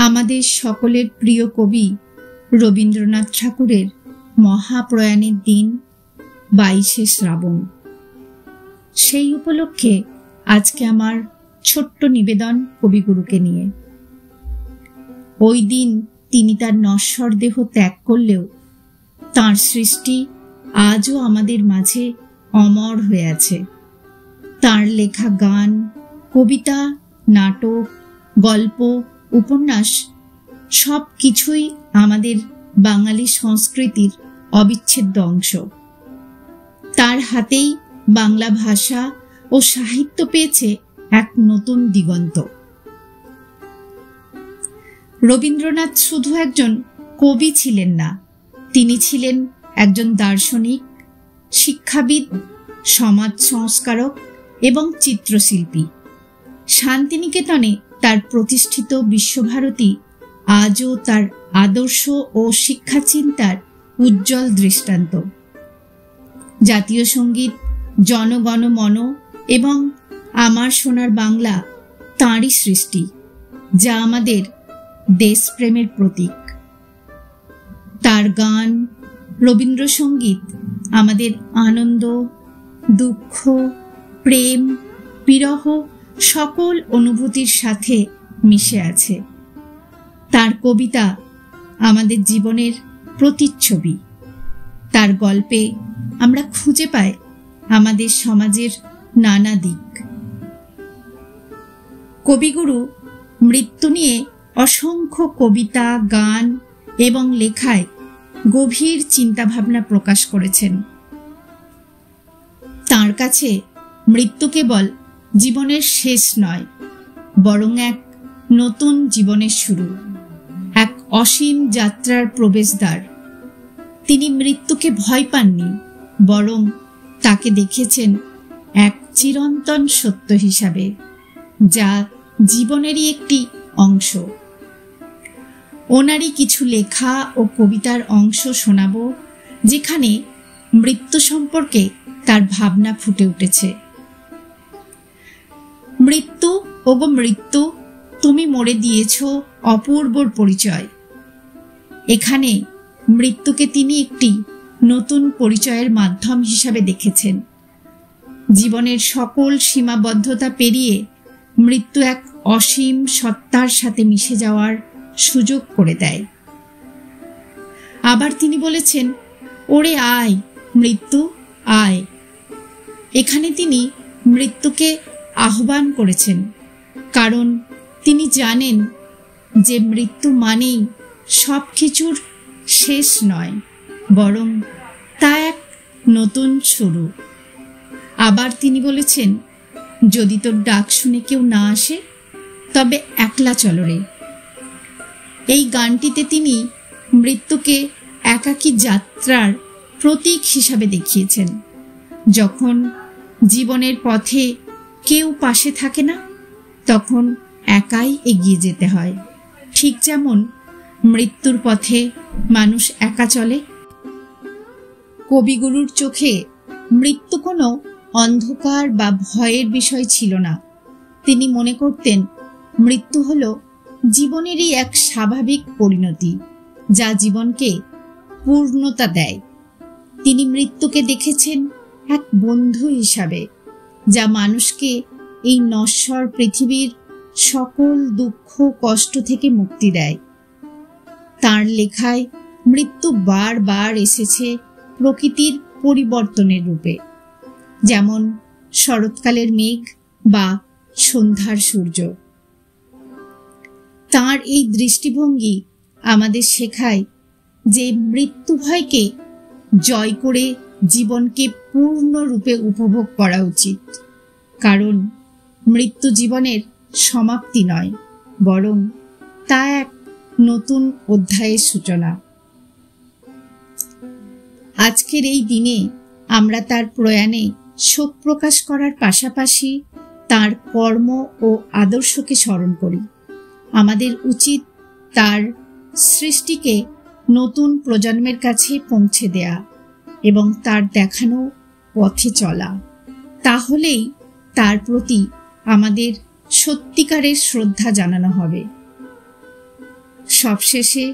আমাদের সকলের প্রিয় কবি রবীন্দ্রনাথ ঠাকুরের মহাপ্রয়াণের দিন 22শে শ্রাবণ। সেই উপলক্ষে আজকে আমার ছোট্ট নিবেদন কবিগুরুকে নিয়ে। ওই দিন তিনি তার নশ্বর দেহ ত্যাগ করলেও তাঁর সৃষ্টি আজও আমাদের মাঝে অমর হয়ে আছে। তাঁর লেখা গান, কবিতা, নাটক, গল্প, উপন্যাস সব কিছুই আমাদের বাঙালি সংস্কৃতির অবিচ্ছেদ্য অংশ। তার হাতেই বাংলা ভাষা ও সাহিত্য পেয়েছে এক নতুন দিগন্ত। রবীন্দ্রনাথ শুধু একজন কবি ছিলেন না, তিনি ছিলেন একজন দার্শনিক, শিক্ষাবিদ, সমাজ সংস্কারক এবং চিত্রশিল্পী। শান্তিনিকেতনে তার প্রতিষ্ঠিত বিশ্বভারতী আজও তার আদর্শ ও শিক্ষা চিন্তার উজ্জ্বল দৃষ্টান্ত। জাতীয় সঙ্গীত, জনগণ মন এবং আমার সোনার বাংলা তাঁরই সৃষ্টি, যা আমাদের দেশপ্রেমের প্রতীক। তার গান, রবীন্দ্রসঙ্গীত আমাদের আনন্দ, দুঃখ, প্রেম, বিরহ সকল অনুভূতির সাথে মিশে আছে। তার কবিতা আমাদের জীবনের প্রতিচ্ছবি। তার গল্পে আমরা খুঁজে পাই আমাদের সমাজের নানা দিক। কবিগুরু মৃত্যু নিয়ে অসংখ্য কবিতা, গান এবং লেখায় গভীর চিন্তাভাবনা প্রকাশ করেছেন। তাঁর কাছে মৃত্যু কেবল জীবনের শেষ নয়, বরং এক নতুন জীবনের শুরু, এক অসীম যাত্রার প্রবেশদ্বার। তিনি মৃত্যুকে ভয় পাননি, বরং তাকে দেখেছেন এক চিরন্তন সত্য হিসাবে, যা জীবনেরই একটি অংশ। ওনারই কিছু লেখা ও কবিতার অংশ শোনাব, যেখানে মৃত্যু সম্পর্কে তার ভাবনা ফুটে উঠেছে। মৃত্যু, ওগো মৃত্যু, তুমি মরে দিয়েছ অপূর্বর পরিচয়। এখানে মৃত্যুকে তিনি একটি নতুন পরিচয়ের মাধ্যম হিসাবে দেখেছেন। জীবনের সকল সীমাবদ্ধতা পেরিয়ে মৃত্যু এক অসীম সত্তার সাথে মিশে যাওয়ার সুযোগ করে দেয়। আবার তিনি বলেছেন, ওরে আয় মৃত্যু আয়। এখানে তিনি মৃত্যুকে আহ্বান করেছেন, কারণ তিনি জানেন যে মৃত্যু মানেই সব কিছুর শেষ নয়, বরং তা এক নতুন শুরু। আবার তিনি বলেছেন, যদি তোর ডাক শুনে কেউ না আসে, তবে একলা চলো রে। এই গানটিতে তিনি মৃত্যুকে একাকী যাত্রার প্রতীক হিসাবে দেখিয়েছেন। যখন জীবনের পথে কেউ পাশে থাকে না, তখন একাই এগিয়ে যেতে হয়। ঠিক যেমন মৃত্যুর পথে মানুষ একা চলে। কবিগুরুর চোখে মৃত্যু কোনো অন্ধকার বা ভয়ের বিষয় ছিল না। তিনি মনে করতেন মৃত্যু হলো জীবনেরই এক স্বাভাবিক পরিণতি, যা জীবনকে পূর্ণতা দেয়। তিনি মৃত্যুকে দেখেছেন এক বন্ধু হিসাবে, যা মানুষকে এই নশ্বর পৃথিবীর সকল দুঃখ কষ্ট থেকে মুক্তি দেয়। তাঁর লেখায় মৃত্যু বারবার এসেছে প্রকৃতির পরিবর্তনের রূপে, যেমন শরৎকালের মেঘ বা সন্ধ্যার সূর্য। তাঁর এই দৃষ্টিভঙ্গি আমাদের শেখায় যে মৃত্যু ভয়কে জয় করে জীবনকে পূর্ণরূপে উপভোগ করা উচিত, কারণ মৃত্যু জীবনের সমাপ্তি নয়, বরং তা এক নতুন অধ্যায়ের সূচনা। আজকের এই দিনে আমরা তার প্রয়াণে শোক প্রকাশ করার পাশাপাশি তার কর্ম ও আদর্শকে স্মরণ করি। আমাদের উচিত তার সৃষ্টিকে নতুন প্রজন্মের কাছে পৌঁছে দেয়া এবং তার দেখানো পথে চলা। তাহলেই তার প্রতি আমাদের সত্যিকারের শ্রদ্ধা জানানো হবে। সবশেষে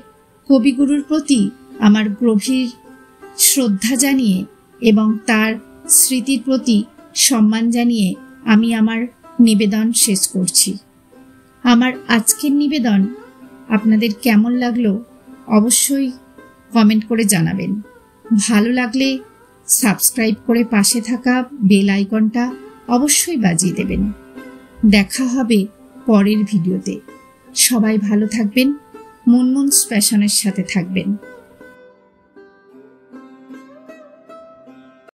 কবিগুরুর প্রতি আমার গভীর শ্রদ্ধা জানিয়ে এবং তার স্মৃতির প্রতি সম্মান জানিয়ে আমি আমার নিবেদন শেষ করছি। আমার আজকের নিবেদন আপনাদের কেমন লাগলো অবশ্যই কমেন্ট করে জানাবেন। ভালো লাগলে সাবস্ক্রাইব করে পাশে থাকা বেল আইকনটা অবশ্যই বাজিয়ে দেবেন। দেখা হবে পরের ভিডিওতে। সবাই ভালো থাকবেন, মুনমুনস প্যাশনের সাথে থাকবেন।